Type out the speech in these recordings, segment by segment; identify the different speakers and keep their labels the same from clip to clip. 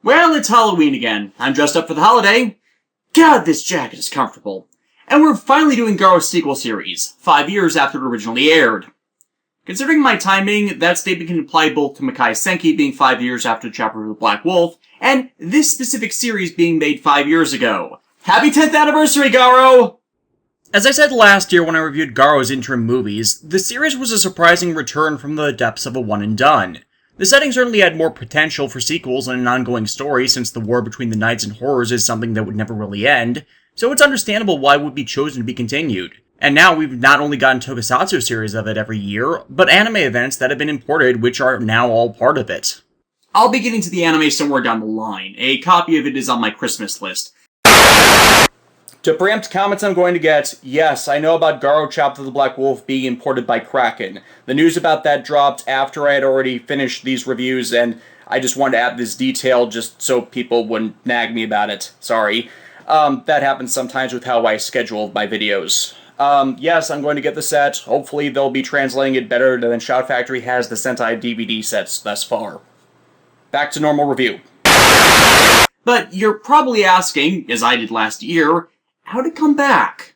Speaker 1: Well, it's Halloween again. I'm dressed up for the holiday. God, this jacket is comfortable. And we're finally doing Garo's sequel series, 5 years after it originally aired. Considering my timing, that statement can apply both to Makai Senki being 5 years after the chapter of the Black Wolf, and this specific series being made 5 years ago. Happy 10th anniversary, Garo! As I said last year when I reviewed Garo's interim movies, the series was a surprising return from the depths of a one and done. The setting certainly had more potential for sequels and an ongoing story since the war between the knights and horrors is something that would never really end, so it's understandable why it would be chosen to be continued. And now we've not only gotten Tokusatsu series of it every year, but anime events that have been imported which are now all part of it. I'll be getting to the anime somewhere down the line. A copy of it is on my Christmas list. To preempt comments I'm going to get, yes, I know about Garo Chapter of the Black Wolf being imported by Kraken. The news about that dropped after I had already finished these reviews, and I just wanted to add this detail just so people wouldn't nag me about it. Sorry. That happens sometimes with how I schedule my videos. Yes, I'm going to get the set. Hopefully they'll be translating it better than Shout Factory has the Sentai DVD sets thus far. Back to normal review. But you're probably asking, as I did last year, how'd it come back?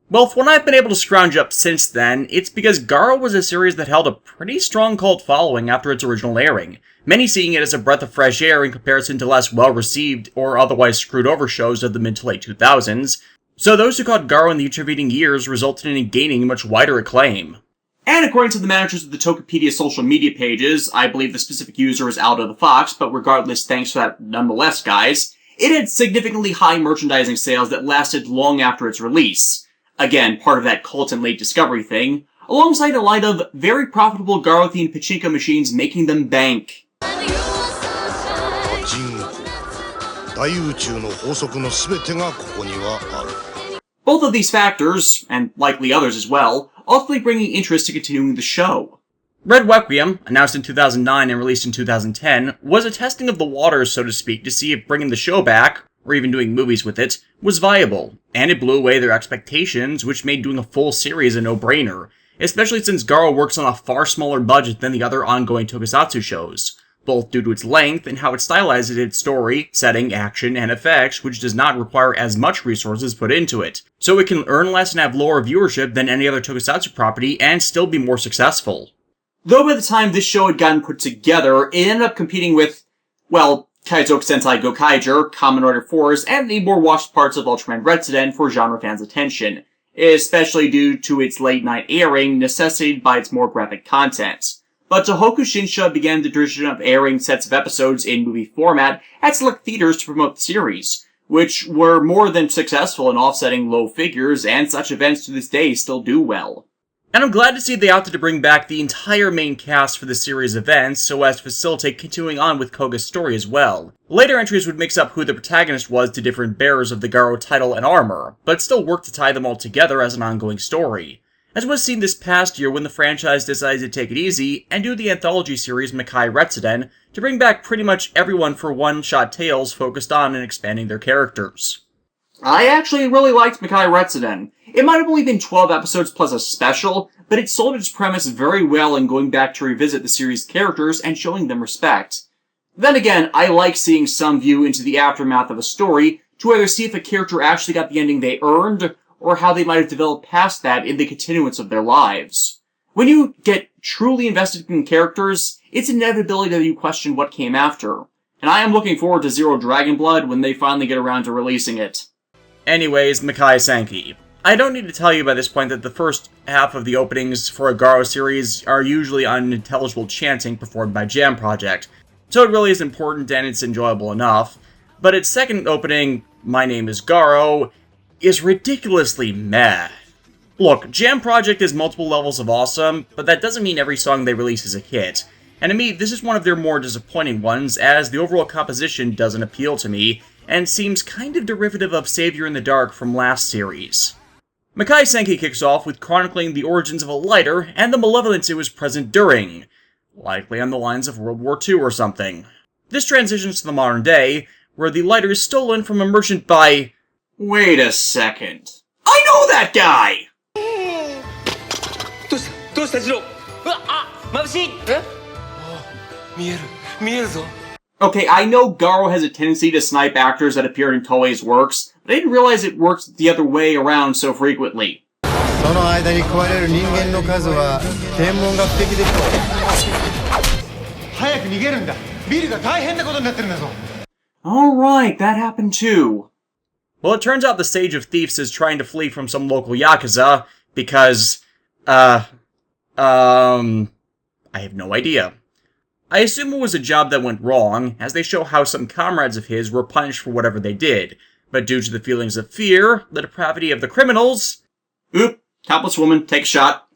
Speaker 1: Well, from what I've been able to scrounge up since then, it's because Garo was a series that held a pretty strong cult following after its original airing, many seeing it as a breath of fresh air in comparison to less well-received or otherwise screwed-over shows of the mid to late 2000s, so those who caught Garo in the intervening years resulted in it gaining much wider acclaim. And according to the managers of the Tokopedia social media pages, I believe the specific user is Aldo the Fox, but regardless, thanks for that nonetheless, guys, it had significantly high merchandising sales that lasted long after its release. Again, part of that cult and late discovery thing, alongside a line of very profitable Garo-themed pachinko machines making them bank. Both of these factors, and likely others as well, ultimately bringing interest to continuing the show. Red Requiem, announced in 2009 and released in 2010, was a testing of the waters, so to speak, to see if bringing the show back, or even doing movies with it, was viable, and it blew away their expectations, which made doing a full series a no-brainer, especially since Garo works on a far smaller budget than the other ongoing Tokusatsu shows, both due to its length and how it stylizes its story, setting, action, and effects, which does not require as much resources put into it, so it can earn less and have lower viewership than any other Tokusatsu property and still be more successful. Though by the time this show had gotten put together, it ended up competing with, well, Kaizoku Sentai Gokaiger, Kamen Rider Force, and the more watched parts of Ultraman Retsuden for genre fans' attention, especially due to its late-night airing necessitated by its more graphic content. But Tohoku Shinsha began the tradition of airing sets of episodes in movie format at select theaters to promote the series, which were more than successful in offsetting low figures, and such events to this day still do well. And I'm glad to see they opted to bring back the entire main cast for the series events so as to facilitate continuing on with Koga's story as well. Later entries would mix up who the protagonist was to different bearers of the Garo title and armor, but still work to tie them all together as an ongoing story. As was seen this past year when the franchise decided to take it easy and do the anthology series Makai Retsuden to bring back pretty much everyone for one-shot tales focused on and expanding their characters. I actually really liked Makai Retsuden. It might have only been 12 episodes plus a special, but it sold its premise very well in going back to revisit the series' characters and showing them respect. Then again, I like seeing some view into the aftermath of a story to either see if a character actually got the ending they earned, or how they might have developed past that in the continuance of their lives. When you get truly invested in characters, it's an inevitability that you question what came after. And I am looking forward to Zero Dragon Blood when they finally get around to releasing it. Anyways, Makai Senki. I don't need to tell you by this point that the first half of the openings for a Garo series are usually unintelligible chanting performed by Jam Project, so it really is important and it's enjoyable enough. But its second opening, My Name is Garo, is ridiculously meh. Look, Jam Project is multiple levels of awesome, but that doesn't mean every song they release is a hit. And to me, this is one of their more disappointing ones, as the overall composition doesn't appeal to me, and seems kind of derivative of Savior in the Dark from last series. Makai Senki kicks off with chronicling the origins of a lighter and the malevolence it was present during, likely on the lines of World War II or something. This transitions to the modern day, where the lighter is stolen from a merchant by... Wait a second. I know that guy! Okay, I know Garo has a tendency to snipe actors that appear in Toei's works, but I didn't realize it works the other way around so frequently.
Speaker 2: その間に壊れる人間の数は天文学的で早く逃げるんだ。ビルが大変なことになってるんだぞ。
Speaker 1: Alright, that happened too. Well, it turns out the Sage of Thieves is trying to flee from some local Yakuza because, I have no idea. I assume it was a job that went wrong, as they show how some comrades of his were punished for whatever they did, but due to the feelings of fear, the depravity of the criminals... Oop, topless woman, take a shot.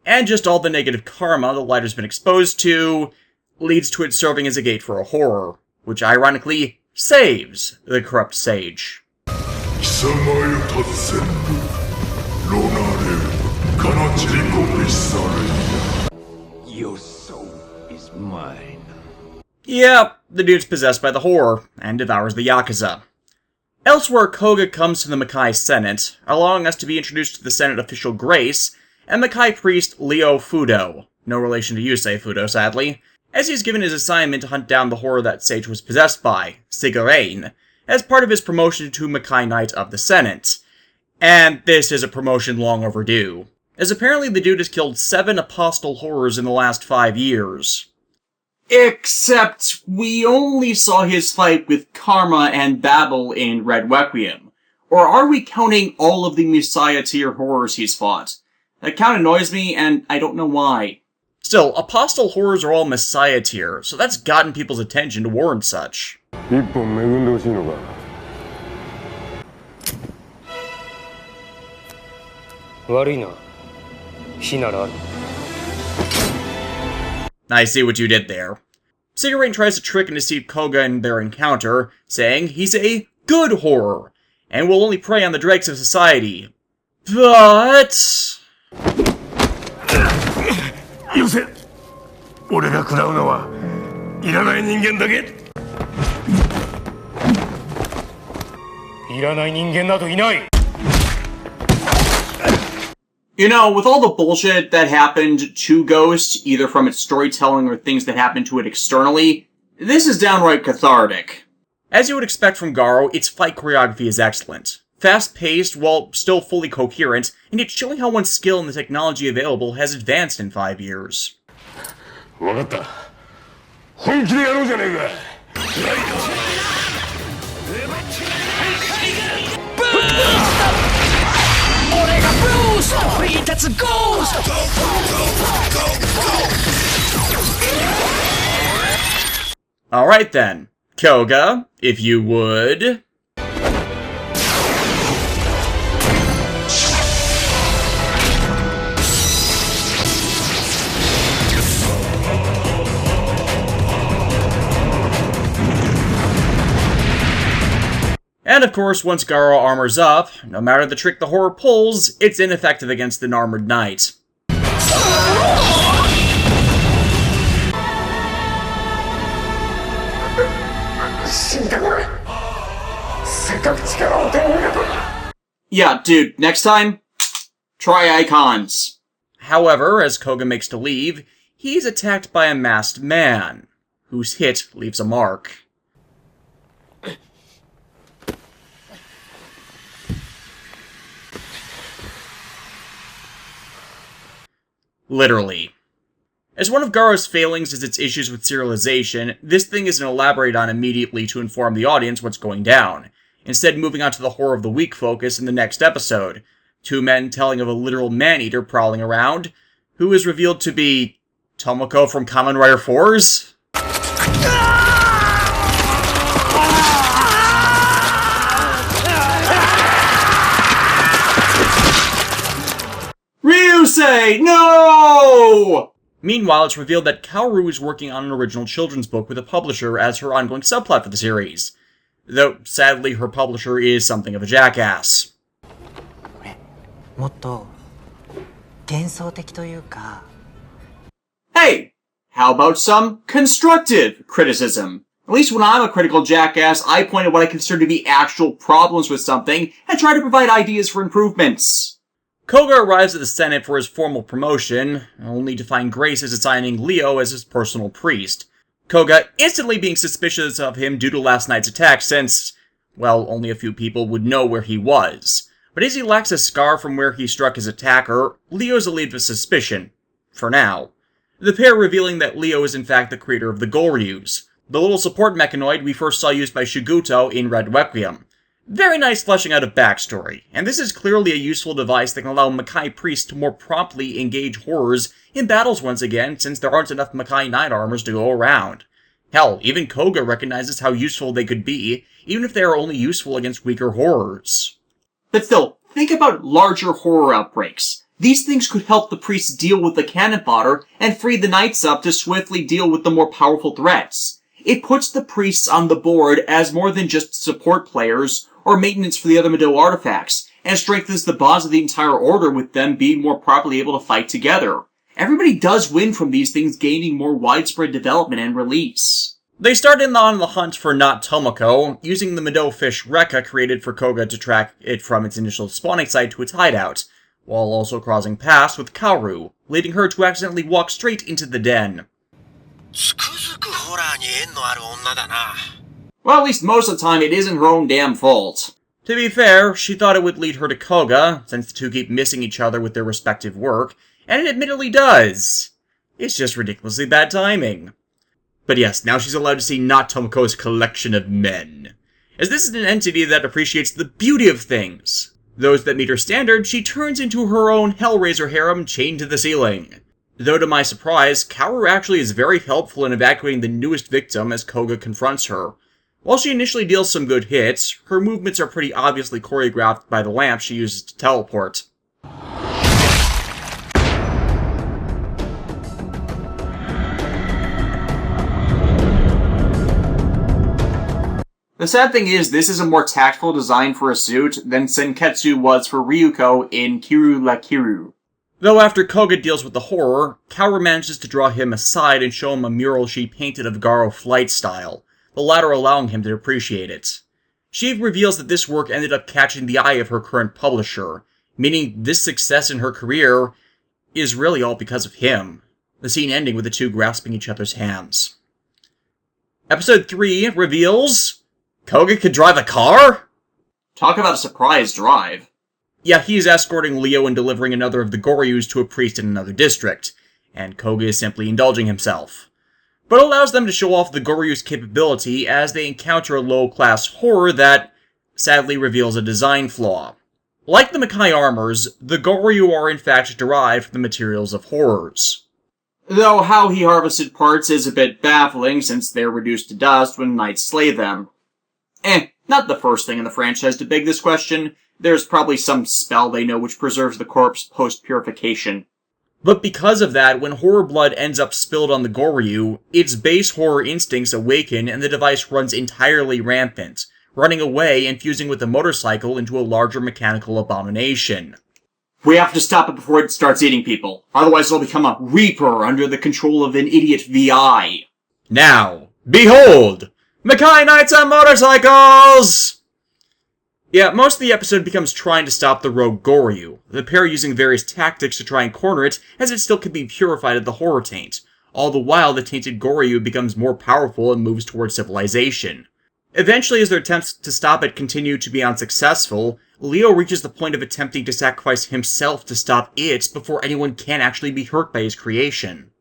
Speaker 1: And just all the negative karma the lighter's been exposed to, leads to it serving as a gate for a horror, which ironically saves the corrupt sage. Your soul is mine. Yeah, the dude's possessed by the horror, and devours the Yakuza. Elsewhere, Koga comes to the Makai Senate, allowing us to be introduced to the Senate official Grace, and Makai priest Leo Fudo, no relation to Yusei Fudo, sadly, as he's given his assignment to hunt down the horror that Sage was possessed by, Sigurain, as part of his promotion to Makai Knight of the Senate. And this is a promotion long overdue, as apparently the dude has killed 7 apostle horrors in the last 5 years. Except we only saw his fight with Karma and Babel in Red Requiem. Or are we counting all of the Messiah tier horrors he's fought? That count annoys me, and I don't know why. Still, apostle horrors are all Messiah tier, so that's gotten people's attention to warrant such. I see what you did there. Sigurain tries to trick and deceive Koga in their encounter, saying he's a good horror, and will only prey on the dregs of society. But... You know, with all the bullshit that happened to Ghost, either from its storytelling or things that happened to it externally, this is downright cathartic. As you would expect from Garo, its fight choreography is excellent. Fast-paced, while still fully coherent, and yet showing how one's skill in the technology available has advanced in 5 years. Alright then, Koga, if you would... And of course, once Garo armors up, no matter the trick the horror pulls, it's ineffective against an armored knight. Yeah, dude, next time, try icons. However, as Koga makes to leave, he's attacked by a masked man, whose hit leaves a mark. Literally. As one of Garo's failings is its issues with serialization, this thing isn't elaborated on immediately to inform the audience what's going down, instead moving on to the horror of the week focus in the next episode. 2 men telling of a literal man-eater prowling around, who is revealed to be Tomoko from Kamen Rider 4's? Ryusei, no! Meanwhile, it's revealed that Kaoru is working on an original children's book with a publisher as her ongoing subplot for the series. Though, sadly, her publisher is something of a jackass. Hey! How about some constructive criticism? At least when I'm a critical jackass, I point at what I consider to be actual problems with something and try to provide ideas for improvements. Koga arrives at the Senate for his formal promotion, only to find Grace is assigning Leo as his personal priest, Koga instantly being suspicious of him due to last night's attack since, well, only a few people would know where he was. But as he lacks a scar from where he struck his attacker, Leo's relieved of suspicion. For now. The pair revealing that Leo is in fact the creator of the Goryus, the little support mechanoid we first saw used by Shiguto in Red Requiem. Very nice fleshing out of backstory, and this is clearly a useful device that can allow Makai priests to more promptly engage horrors in battles once again, since there aren't enough Makai Knight armors to go around. Hell, even Koga recognizes how useful they could be, even if they are only useful against weaker horrors.
Speaker 3: But still, think about larger horror outbreaks. These things could help the priests deal with the cannon fodder and free the knights up to swiftly deal with the more powerful threats. It puts the priests on the board as more than just support players or maintenance for the other Mido artifacts, and strengthens the bonds of the entire order with them being more properly able to fight together. Everybody does win from these things gaining more widespread development and release.
Speaker 1: They started on the hunt for Not Tomoko, using the Mido fish Rekka created for Koga to track it from its initial spawning site to its hideout, while also crossing paths with Kaoru, leading her to accidentally walk straight into the den.
Speaker 3: Well, at least most of the time it isn't her own damn fault.
Speaker 1: To be fair, she thought it would lead her to Koga, since the two keep missing each other with their respective work, and it admittedly does. It's just ridiculously bad timing. But yes, now she's allowed to see Not Tomoko's collection of men. As this is an entity that appreciates the beauty of things. Those that meet her standard, she turns into her own Hellraiser harem chained to the ceiling. Though to my surprise, Kaoru actually is very helpful in evacuating the newest victim as Koga confronts her. While she initially deals some good hits, her movements are pretty obviously choreographed by the lamp she uses to teleport.
Speaker 3: The sad thing is, this is a more tactful design for a suit than Senketsu was for Ryuko in Kiru la Kiru.
Speaker 1: Though after Koga deals with the horror, Kaoru manages to draw him aside and show him a mural she painted of Garo flight style, the latter allowing him to appreciate it. She reveals that this work ended up catching the eye of her current publisher, meaning this success in her career is really all because of him, the scene ending with the two grasping each other's hands. Episode 3 reveals Koga could drive a car?
Speaker 3: Talk about a surprise drive.
Speaker 1: Yeah, he's escorting Leo and delivering another of the Goryus to a priest in another district, and Koga is simply indulging himself. But allows them to show off the Goryu's capability as they encounter a low-class horror that, sadly, reveals a design flaw. Like the Makai armors, the Goryu are in fact derived from the materials of horrors.
Speaker 3: Though how he harvested parts is a bit baffling since they're reduced to dust when knights slay them. Not the first thing in the franchise to beg this question. There's probably some spell they know which preserves the corpse post-purification.
Speaker 1: But because of that, when horror blood ends up spilled on the Goryu, its base horror instincts awaken and the device runs entirely rampant, running away and fusing with the motorcycle into a larger mechanical abomination.
Speaker 3: We have to stop it before it starts eating people. Otherwise it'll become a Reaper under the control of an idiot VI.
Speaker 1: Now, behold! Makai Knights on motorcycles! Yeah, most of the episode becomes trying to stop the rogue Goryu, the pair using various tactics to try and corner it, as it still can be purified of the horror taint. All the while, the tainted Goryu becomes more powerful and moves towards civilization. Eventually, as their attempts to stop it continue to be unsuccessful, Leo reaches the point of attempting to sacrifice himself to stop it before anyone can actually be hurt by his creation.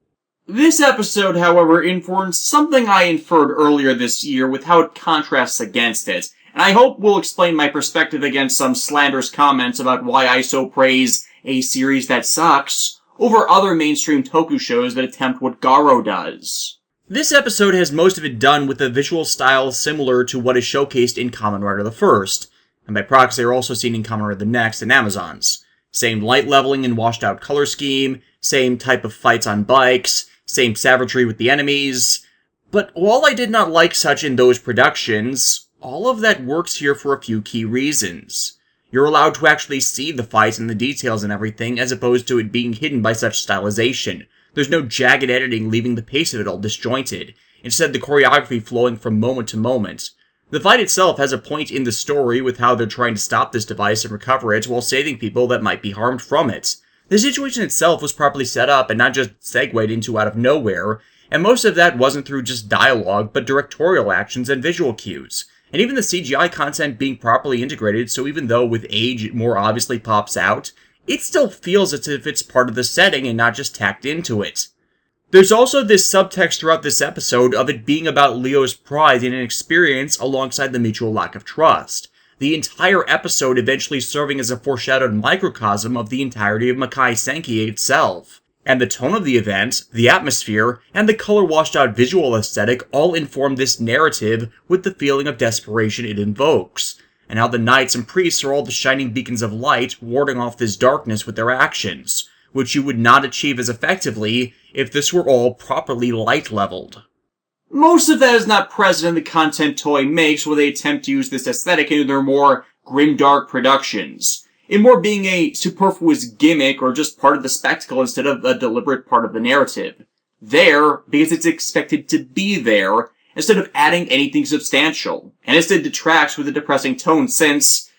Speaker 3: This episode, however, informs something I inferred earlier this year with how it contrasts against it, and I hope will explain my perspective against some slanderous comments about why I so praise a series that sucks over other mainstream toku shows that attempt what Garo does.
Speaker 1: This episode has most of it done with a visual style similar to what is showcased in Kamen Rider the First, and by proxy are also seen in Kamen Rider the Next and Amazons. Same light leveling and washed out color scheme, same type of fights on bikes, same savagery with the enemies. But while I did not like such in those productions, all of that works here for a few key reasons. You're allowed to actually see the fights and the details and everything, as opposed to it being hidden by such stylization. There's no jagged editing leaving the pace of it all disjointed. Instead, the choreography flowing from moment to moment. The fight itself has a point in the story with how they're trying to stop this device and recover it while saving people that might be harmed from it. The situation itself was properly set up and not just segued into out of nowhere, and most of that wasn't through just dialogue, but directorial actions and visual cues. And even the CGI content being properly integrated, so even though with age it more obviously pops out, it still feels as if it's part of the setting and not just tacked into it. There's also this subtext throughout this episode of it being about Leo's pride and inexperience alongside the mutual lack of trust. The entire episode eventually serving as a foreshadowed microcosm of the entirety of Makai Senki itself. And the tone of the event, the atmosphere, and the color-washed-out visual aesthetic all inform this narrative with the feeling of desperation it invokes, and how the knights and priests are all the shining beacons of light warding off this darkness with their actions, which you would not achieve as effectively if this were all properly light-leveled.
Speaker 3: Most of that is not present in the content Toei makes where they attempt to use this aesthetic in their more grimdark productions, in more being a superfluous gimmick or just part of the spectacle instead of a deliberate part of the narrative. There, because it's expected to be there, instead of adding anything substantial, and instead detracts with a depressing tone since,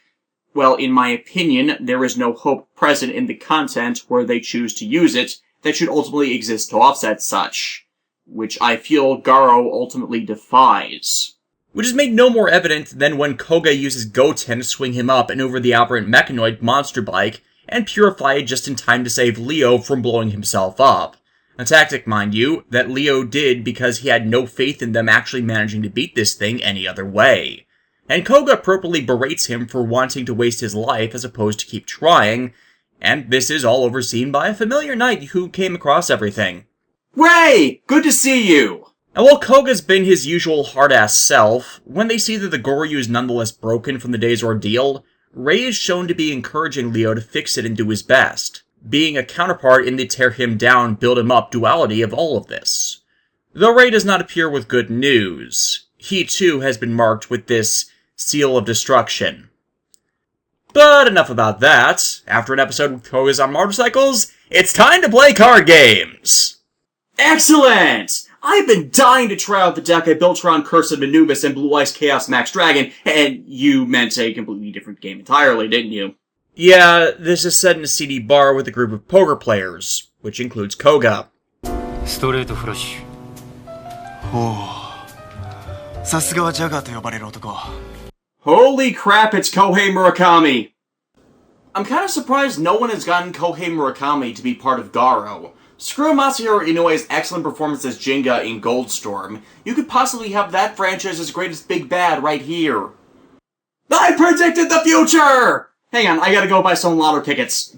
Speaker 3: well, in my opinion, there is no hope present in the content where they choose to use it that should ultimately exist to offset such, which I feel Garo ultimately defies.
Speaker 1: Which is made no more evident than when Koga uses Goten to swing him up and over the aberrant mechanoid monster bike and purify it just in time to save Leo from blowing himself up. A tactic, mind you, that Leo did because he had no faith in them actually managing to beat this thing any other way. And Koga appropriately berates him for wanting to waste his life as opposed to keep trying, and this is all overseen by a familiar knight who came across everything.
Speaker 3: Ray! Good to see you!
Speaker 1: And while Koga's been his usual hard-ass self, when they see that the Goryu is nonetheless broken from the day's ordeal, Ray is shown to be encouraging Leo to fix it and do his best, being a counterpart in the tear him down, build him up duality of all of this. Though Ray does not appear with good news, he too has been marked with this seal of destruction. But enough about that. After an episode with Kogas on motorcycles, it's time to play card games!
Speaker 3: Excellent! I've been dying to try out the deck I built around Curse of Anubis and Blue Ice Chaos Max Dragon, and you meant a completely different game entirely, didn't you?
Speaker 1: Yeah, this is set in a CD bar with a group of poker players, which includes Koga.
Speaker 4: ストレートフラッシュ。
Speaker 2: おお、さすがはジャガーと呼ばれる男。
Speaker 3: Holy crap, it's Kohei Murakami! I'm kind of surprised no one has gotten Kohei Murakami to be part of Garo. Screw Masahiro Inoue's excellent performance as Jinga in Goldstorm. You could possibly have that franchise's greatest big bad right here. I predicted the future! Hang on, I gotta go buy some lotto tickets.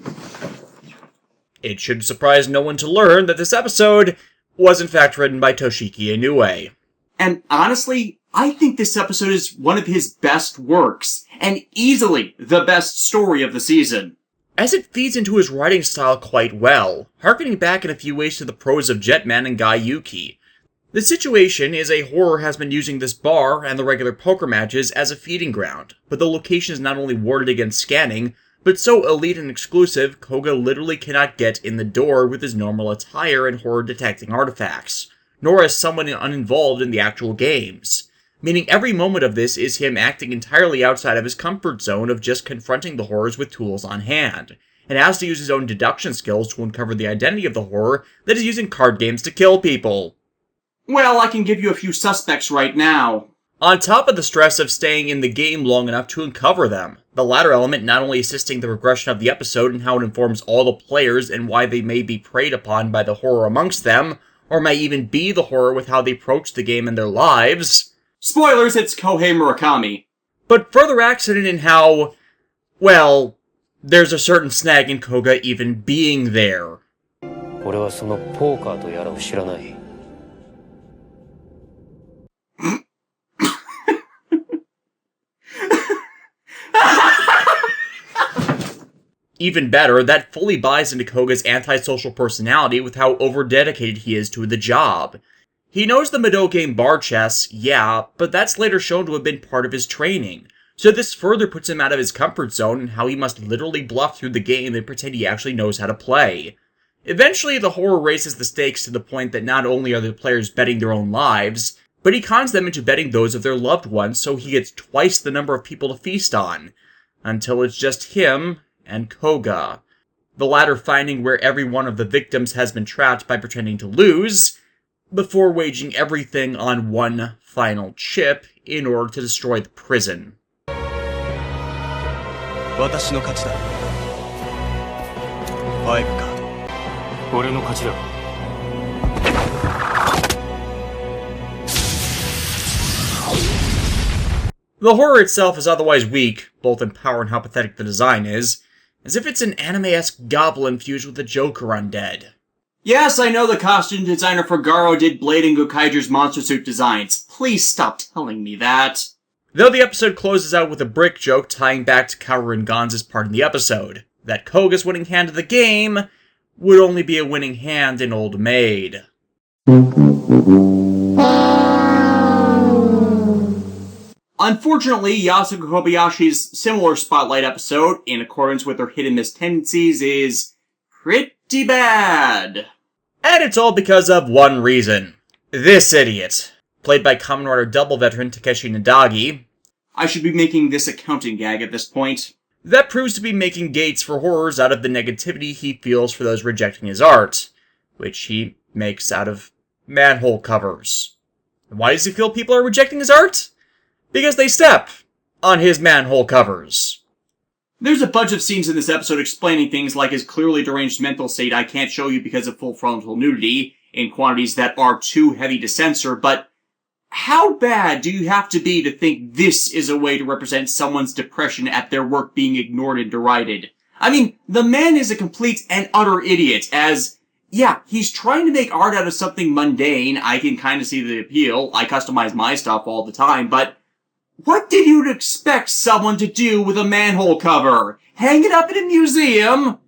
Speaker 1: It should surprise no one to learn that this episode was in fact written by Toshiki Inoue.
Speaker 3: And honestly, I think this episode is one of his best works, and easily the best story of the season.
Speaker 1: As it feeds into his writing style quite well, harkening back in a few ways to the prose of Jetman and Gai Yuki. The situation is a horror has been using this bar and the regular poker matches as a feeding ground, but the location is not only warded against scanning, but so elite and exclusive, Koga literally cannot get in the door with his normal attire and horror-detecting artifacts, nor as someone uninvolved in the actual games. Meaning every moment of this is him acting entirely outside of his comfort zone of just confronting the horrors with tools on hand, and has to use his own deduction skills to uncover the identity of the horror that is using card games to kill people.
Speaker 3: Well, I can give you a few suspects right now.
Speaker 1: On top of the stress of staying in the game long enough to uncover them, the latter element not only assisting the progression of the episode and how it informs all the players and why they may be preyed upon by the horror amongst them, or may even be the horror with how they approach the game in their lives.
Speaker 3: Spoilers, it's Kohei Murakami.
Speaker 1: But further accident in how, well, there's a certain snag in Koga even being there.
Speaker 4: 俺はそのポーカーとやらを知らない。
Speaker 1: Even better, that fully buys into Koga's antisocial personality with how over-dedicated he is to the job. He knows the Mado game bar chess, yeah, but that's later shown to have been part of his training, so this further puts him out of his comfort zone and how he must literally bluff through the game and pretend he actually knows how to play. Eventually, the horror raises the stakes to the point that not only are the players betting their own lives, but he cons them into betting those of their loved ones so he gets twice the number of people to feast on, until it's just him and Koga, the latter finding where every one of the victims has been trapped by pretending to lose, before waging everything on one final chip in order to destroy the prison.
Speaker 2: 私の勝ちだ。5カード。
Speaker 4: 俺の勝ちだ。
Speaker 1: The horror itself is otherwise weak, both in power and how pathetic the design is, as if it's an anime-esque goblin fused with a Joker undead.
Speaker 3: Yes, I know the costume designer for Garo did Blade and Gokaiger's monster suit designs. Please stop telling me that.
Speaker 1: Though the episode closes out with a brick joke tying back to Kaoru and Gonza's part in the episode, that Koga's winning hand of the game would only be a winning hand in Old Maid.
Speaker 3: Unfortunately, Yasuko Kobayashi's similar Spotlight episode, in accordance with her hit-and-miss tendencies, is pretty bad.
Speaker 1: And it's all because of one reason. This idiot, played by Kamen Rider Double veteran Takeshi Nadagi.
Speaker 3: I should be making this accounting gag at this point.
Speaker 1: That proves to be making gates for horrors out of the negativity he feels for those rejecting his art, which he makes out of manhole covers. Why does he feel people are rejecting his art? Because they step on his manhole covers.
Speaker 3: There's a bunch of scenes in this episode explaining things like his clearly deranged mental state I can't show you because of full frontal nudity, in quantities that are too heavy to censor, but how bad do you have to be to think this is a way to represent someone's depression at their work being ignored and derided? I mean, the man is a complete and utter idiot, as, yeah, he's trying to make art out of something mundane. I can kind of see the appeal. I customize my stuff all the time, but what did you expect someone to do with a manhole cover? Hang it up in a museum?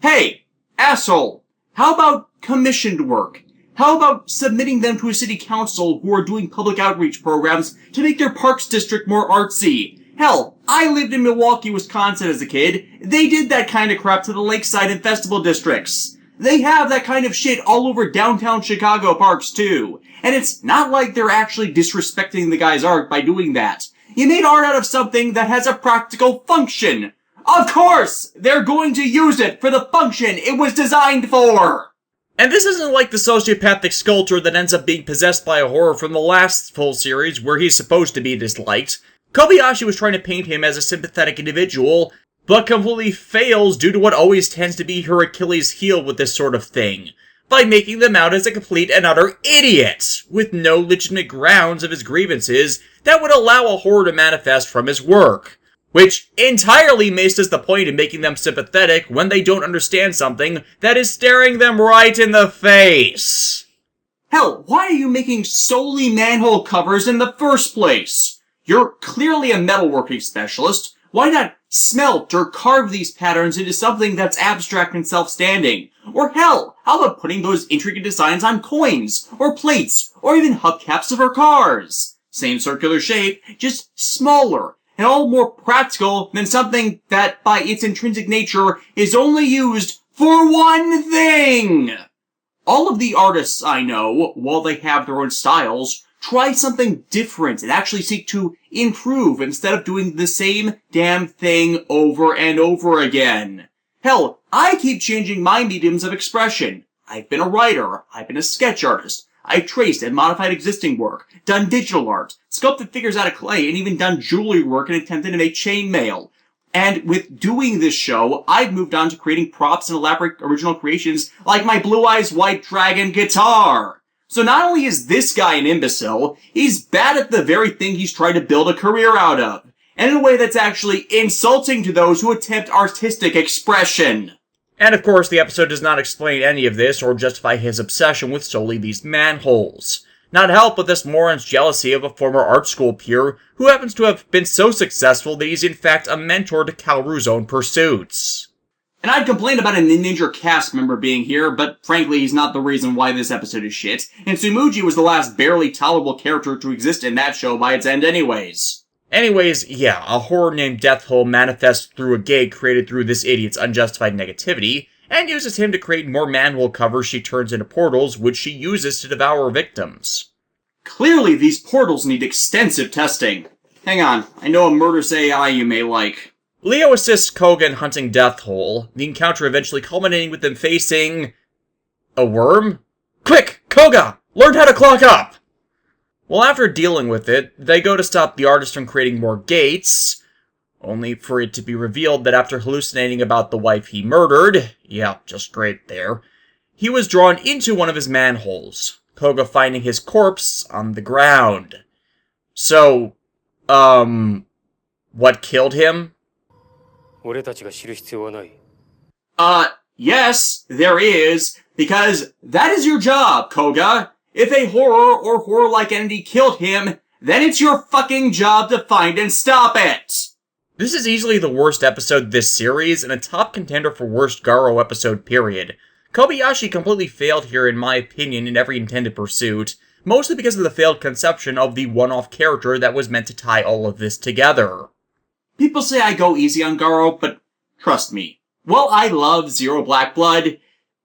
Speaker 3: Hey, asshole, how about commissioned work? How about submitting them to a city council who are doing public outreach programs to make their parks district more artsy? Hell, I lived in Milwaukee, Wisconsin as a kid. They did that kind of crap to the lakeside and festival districts. They have that kind of shit all over downtown Chicago parks too. And it's not like they're actually disrespecting the guy's art by doing that. You made art out of something that has a practical function. Of course, they're going to use it for the function it was designed for.
Speaker 1: And this isn't like the sociopathic sculptor that ends up being possessed by a horror from the last full series where he's supposed to be disliked. Kobayashi was trying to paint him as a sympathetic individual, but completely fails due to what always tends to be her Achilles heel with this sort of thing, by making them out as a complete and utter idiot, with no legitimate grounds of his grievances that would allow a horror to manifest from his work, which entirely misses the point of making them sympathetic when they don't understand something that is staring them right in the face.
Speaker 3: Hell, why are you making solely manhole covers in the first place? You're clearly a metalworking specialist. Why not smelt or carve these patterns into something that's abstract and self-standing? Or hell, how about putting those intricate designs on coins, or plates, or even hubcaps of our cars? Same circular shape, just smaller, and all more practical than something that, by its intrinsic nature, is only used for one thing! All of the artists I know, while they have their own styles, try something different and actually seek to improve instead of doing the same damn thing over and over again. Hell, I keep changing my mediums of expression. I've been a writer, I've been a sketch artist, I've traced and modified existing work, done digital art, sculpted figures out of clay, and even done jewelry work and attempted to make chainmail. And with doing this show, I've moved on to creating props and elaborate original creations like my Blue Eyes White Dragon guitar. So not only is this guy an imbecile, he's bad at the very thing he's trying to build a career out of. And in a way that's actually insulting to those who attempt artistic expression.
Speaker 1: And of course, the episode does not explain any of this or justify his obsession with solely these manholes. Not help with this moron's jealousy of a former art school peer who happens to have been so successful that he's in fact a mentor to Kaoru's own pursuits.
Speaker 3: And I'd complain about a Ninja cast member being here, but frankly he's not the reason why this episode is shit, and Tsumuji was the last barely tolerable character to exist in that show by its end anyways.
Speaker 1: Anyways, yeah, a horror named Death Hole manifests through a gay created through this idiot's unjustified negativity, and uses him to create more manhole covers she turns into portals, which she uses to devour victims.
Speaker 3: Clearly these portals need extensive testing. Hang on, I know a murderous AI you may like.
Speaker 1: Leo assists Koga in hunting Death Hole, the encounter eventually culminating with them facing a worm? Quick, Koga! Learned how to clock up! Well, after dealing with it, they go to stop the artist from creating more gates, only for it to be revealed that after hallucinating about the wife he murdered, yeah, just right there, he was drawn into one of his manholes, Koga finding his corpse on the ground. So, what killed him?
Speaker 4: 俺たちが知る必要はない。
Speaker 3: Yes, there is, because that is your job, Koga. If a horror or horror-like entity killed him, then it's your fucking job to find and stop it!
Speaker 1: This is easily the worst episode this series, and a top contender for worst Garo episode, period. Kobayashi completely failed here in my opinion in every intended pursuit, mostly because of the failed conception of the one-off character that was meant to tie all of this together.
Speaker 3: People say I go easy on Garo, but trust me. While I love Zero Black Blood,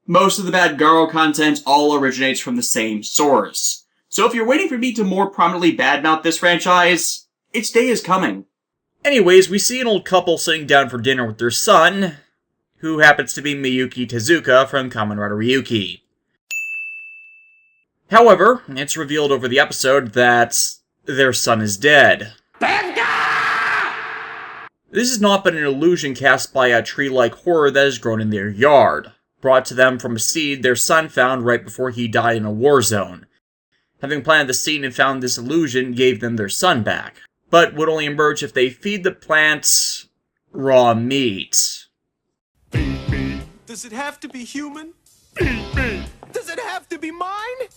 Speaker 3: most of the bad Garo content all originates from the same source. So if you're waiting for me to more prominently badmouth this franchise, its day is coming.
Speaker 1: Anyways, we see an old couple sitting down for dinner with their son, who happens to be Miyuki Tezuka from Kamen Rider Ryuki. However, it's revealed over the episode that their son is dead. This has not been an illusion cast by a tree-like horror that has grown in their yard, brought to them from a seed their son found right before he died in a war zone. Having planted the seed and found this illusion gave them their son back, but would only emerge if they feed the plants raw meat.
Speaker 5: Does it have to be human? Does it have to be mine?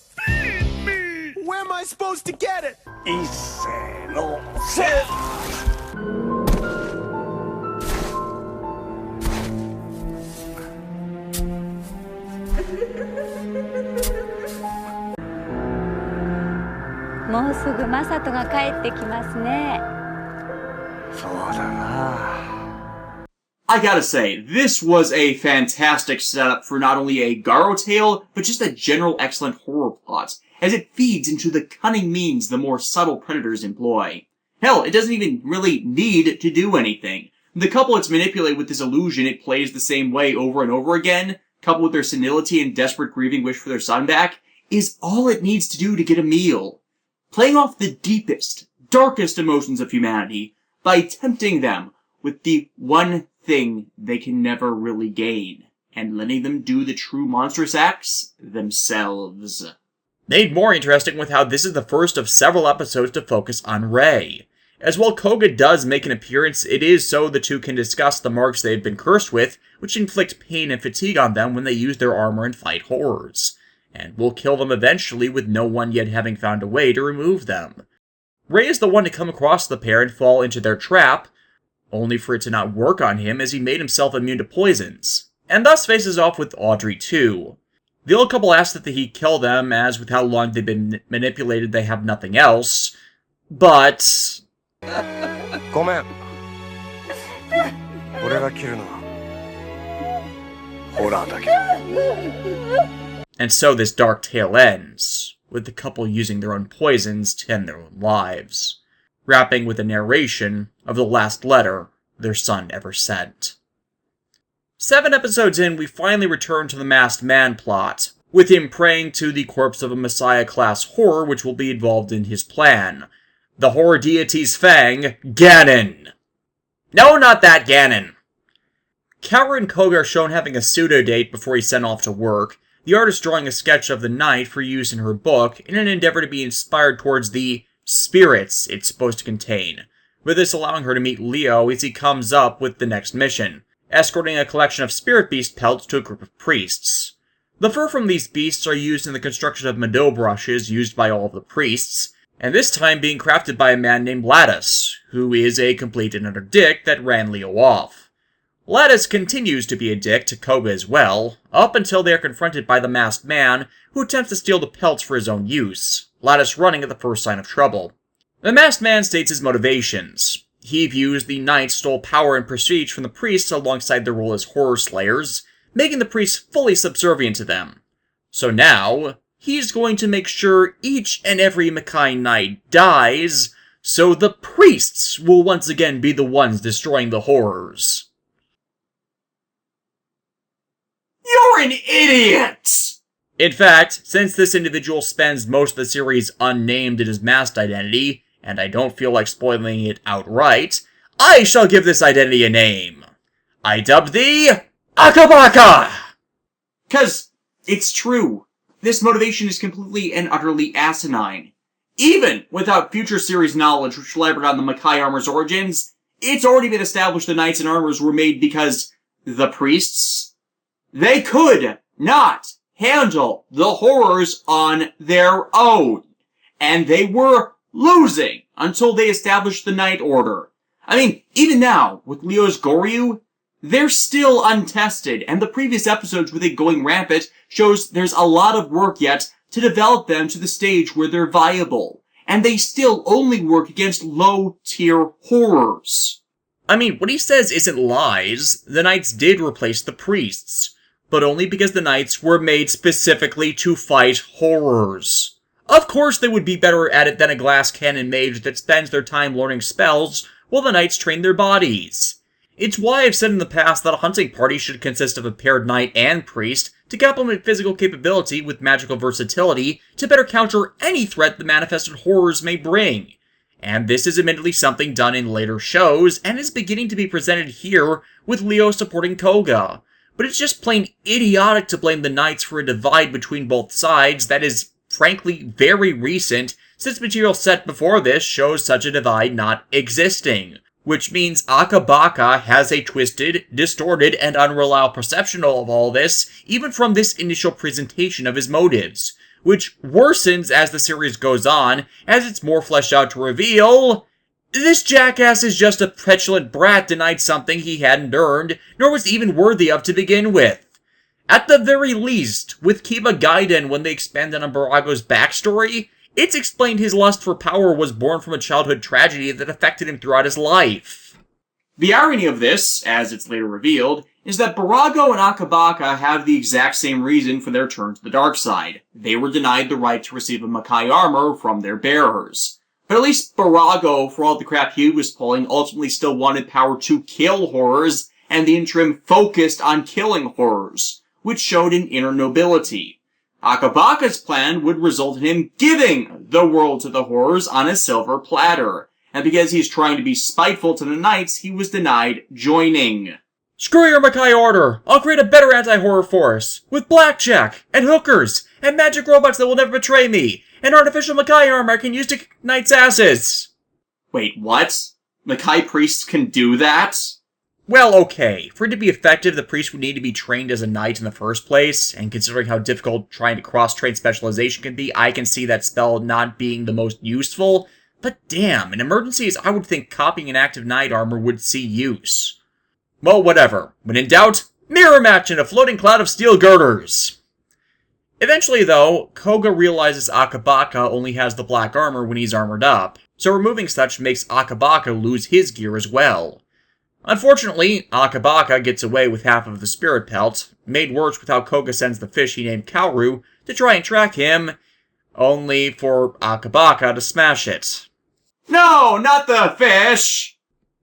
Speaker 5: Where am I supposed to get it?
Speaker 6: もうすぐマサトが帰ってきますね。
Speaker 5: そうだな。
Speaker 3: I gotta say, this was a fantastic setup for not only a Garo tale, but just a general excellent horror plot, as it feeds into the cunning means the more subtle predators employ. Hell, it doesn't even really need to do anything. The couple it's manipulated with this illusion it plays the same way over and over again, coupled with their senility and desperate grieving wish for their son back, is all it needs to do to get a meal. Playing off the deepest, darkest emotions of humanity by tempting them with the one thing they can never really gain, and letting them do the true monstrous acts themselves.
Speaker 1: Made more interesting with how this is the first of several episodes to focus on Rei. As while Koga does make an appearance, it is so the two can discuss the marks they have been cursed with, which inflict pain and fatigue on them when they use their armor and fight horrors, and will kill them eventually with no one yet having found a way to remove them. Rei is the one to come across the pair and fall into their trap, only for it to not work on him as he made himself immune to poisons, and thus faces off with Audrey too. The old couple asks that he kill them, as with how long they've been manipulated they have nothing else, but...
Speaker 5: ごめん。俺が切るのはホラーだけど。
Speaker 1: And so this dark tale ends, with the couple using their own poisons to end their own lives, wrapping with a narration of the last letter their son ever sent. 7 episodes in, we finally return to the Masked Man plot, with him praying to the corpse of a Messiah-class horror which will be involved in his plan. The horror deity's fang, Ganon! No, not that Ganon! Kaoru and Koga are shown having a pseudo-date before he's sent off to work, the artist drawing a sketch of the night for use in her book in an endeavor to be inspired towards the spirits it's supposed to contain, with this allowing her to meet Leo as he comes up with the next mission, escorting a collection of spirit beast pelts to a group of priests. The fur from these beasts are used in the construction of Mado brushes used by all of the priests, and this time being crafted by a man named Lattice, who is a complete and utter dick that ran Leo off. Lattice continues to be a dick to Koga as well, up until they are confronted by the Masked Man, who attempts to steal the pelts for his own use, Lattice running at the first sign of trouble. The Masked Man states his motivations. He views the knights stole power and prestige from the priests alongside their role as horror slayers, making the priests fully subservient to them. So now, he's going to make sure each and every Makai knight dies, so the priests will once again be the ones destroying the horrors.
Speaker 3: You're an idiot!
Speaker 1: In fact, since this individual spends most of the series unnamed in his masked identity, and I don't feel like spoiling it outright, I shall give this identity a name. I dubbed thee Akabaka!
Speaker 3: 'Cause it's true. This motivation is completely and utterly asinine. Even without future series knowledge which will elaborate on the Makai armor's origins, it's already been established the knights and armors were made because the priests, they could not handle the horrors on their own. And they were losing until they established the Knight Order. I mean, even now, with Leo's Goryu, they're still untested, and the previous episodes with it going rampant shows there's a lot of work yet to develop them to the stage where they're viable. And they still only work against low-tier horrors.
Speaker 1: I mean, what he says isn't lies. The knights did replace the priests, but only because the knights were made specifically to fight horrors. Of course they would be better at it than a glass cannon mage that spends their time learning spells while the knights train their bodies. It's why I've said in the past that a hunting party should consist of a paired knight and priest to complement physical capability with magical versatility to better counter any threat the manifested horrors may bring. And this is admittedly something done in later shows, and is beginning to be presented here with Leo supporting Koga. But it's just plain idiotic to blame the knights for a divide between both sides that is, frankly, very recent, since material set before this shows such a divide not existing. Which means Akabaka has a twisted, distorted, and unreliable perception of all this, even from this initial presentation of his motives, which worsens as the series goes on, as it's more fleshed out to reveal this jackass is just a petulant brat denied something he hadn't earned, nor was even worthy of to begin with. At the very least, with Kiba Gaiden when they expanded on Barago's backstory, it's explained his lust for power was born from a childhood tragedy that affected him throughout his life.
Speaker 3: The irony of this, as it's later revealed, is that Barago and Akabaka have the exact same reason for their turn to the dark side. They were denied the right to receive a Makai armor from their bearers. But at least Barago, for all the crap he was pulling, ultimately still wanted power to kill horrors, and the interim focused on killing horrors, which showed an inner nobility. Akabaka's plan would result in him giving the world to the horrors on a silver platter, and because he's trying to be spiteful to the knights, he was denied joining.
Speaker 1: Screw your Makai order! I'll create a better anti-horror force, with blackjack, and hookers, and magic robots that will never betray me, and artificial Makai armor I can use to kick knights' asses!
Speaker 3: Wait, what? Makai priests can do that?
Speaker 1: Well, okay. For it to be effective, the priest would need to be trained as a knight in the first place, and considering how difficult trying to cross-train specialization can be, I can see that spell not being the most useful. But damn, in emergencies, I would think copying an active knight armor would see use. Well, whatever. When in doubt, mirror match in a floating cloud of steel girders! Eventually, though, Koga realizes Akabaka only has the black armor when he's armored up, so removing such makes Akabaka lose his gear as well. Unfortunately, Akabaka gets away with half of the spirit pelt, made worse with how Koga sends the fish he named Kaoru to try and track him, only for Akabaka to smash it.
Speaker 3: No, not the fish!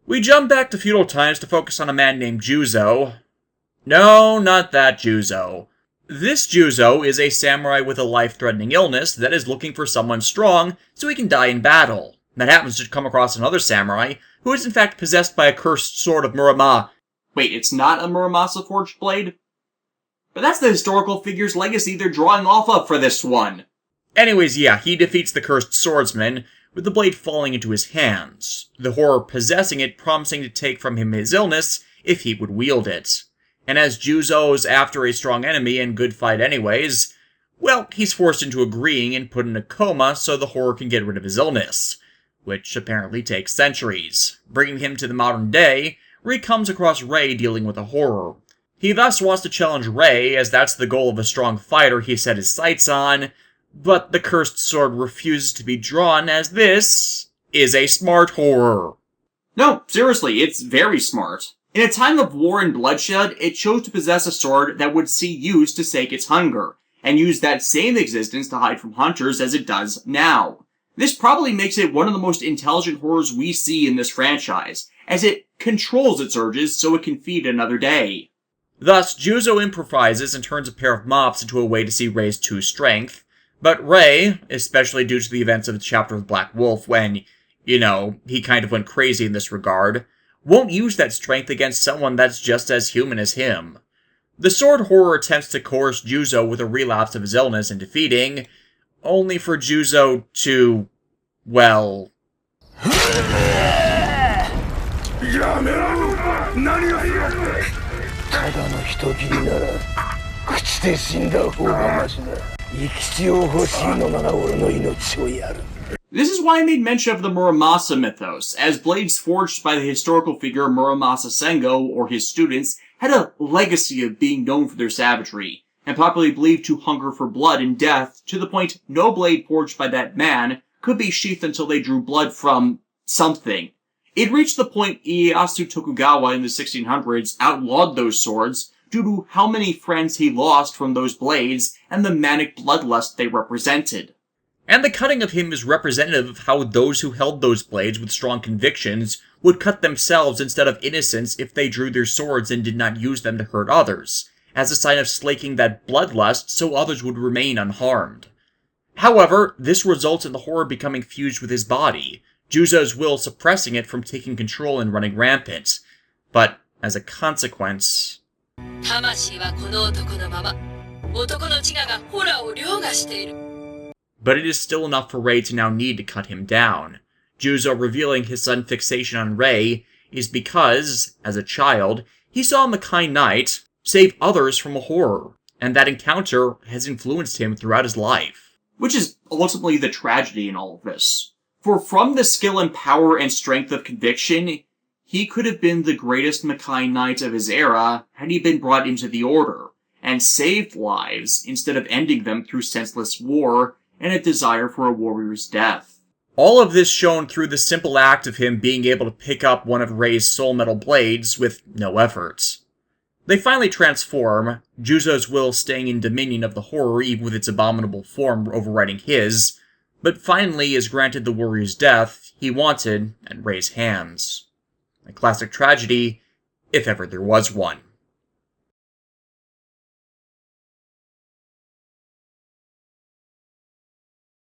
Speaker 1: We jump back to feudal times to focus on a man named Juzo. No, not that Juzo. This Juzo is a samurai with a life-threatening illness that is looking for someone strong so he can die in battle. That happens to come across another samurai, who is in fact possessed by a cursed sword of Murama.
Speaker 3: Wait, it's not a Muramasa forged blade? But that's the historical figure's legacy they're drawing off of for this one.
Speaker 1: Anyways, yeah, he defeats the cursed swordsman, with the blade falling into his hands, the horror possessing it promising to take from him his illness if he would wield it. And as Juzo's after a strong enemy and good fight anyways, well, he's forced into agreeing and put in a coma so the horror can get rid of his illness, which apparently takes centuries, bringing him to the modern day, where he comes across Rei dealing with a horror. He thus wants to challenge Rei, as that's the goal of a strong fighter he set his sights on, but the cursed sword refuses to be drawn as this is a smart horror.
Speaker 3: No, seriously, it's very smart. In a time of war and bloodshed, it chose to possess a sword that would see use to sate its hunger, and use that same existence to hide from hunters as it does now. This probably makes it one of the most intelligent horrors we see in this franchise, as it controls its urges so it can feed another day.
Speaker 1: Thus, Juzo improvises and turns a pair of mops into a way to see Rei's true strength, but Rei, especially due to the events of the chapter of Black Wolf when, he kind of went crazy in this regard, won't use that strength against someone that's just as human as him. The sword horror attempts to coerce Juzo with a relapse of his illness and defeating, only for Juzo to, well...
Speaker 3: This is why I made mention of the Muramasa mythos, as blades forged by the historical figure Muramasa Sengo or his students had a legacy of being known for their savagery, and popularly believed to hunger for blood and death, to the point no blade forged by that man could be sheathed until they drew blood from something. It reached the point Ieyasu Tokugawa in the 1600s outlawed those swords due to how many friends he lost from those blades and the manic bloodlust they represented.
Speaker 1: And the cutting of him is representative of how those who held those blades with strong convictions would cut themselves instead of innocents if they drew their swords and did not use them to hurt others, as a sign of slaking that bloodlust so others would remain unharmed. However, this results in the horror becoming fused with his body, Juzo's will suppressing it from taking control and running rampant. But, as a consequence... But it is still enough for Rei to now need to cut him down. Juzo revealing his sudden fixation on Rei is because, as a child, he saw Makai Knight save others from a horror, and that encounter has influenced him throughout his life.
Speaker 3: Which is ultimately the tragedy in all of this. For from the skill and power and strength of conviction, he could have been the greatest Makai Knight of his era had he been brought into the Order, and saved lives instead of ending them through senseless war and a desire for a warrior's death.
Speaker 1: All of this shown through the simple act of him being able to pick up one of Rei's soul metal blades with no effort. They finally transform, Juzo's will staying in dominion of the horror even with its abominable form overriding his, but finally is granted the warrior's death he wanted at Rei's hands. A classic tragedy, if ever there was one.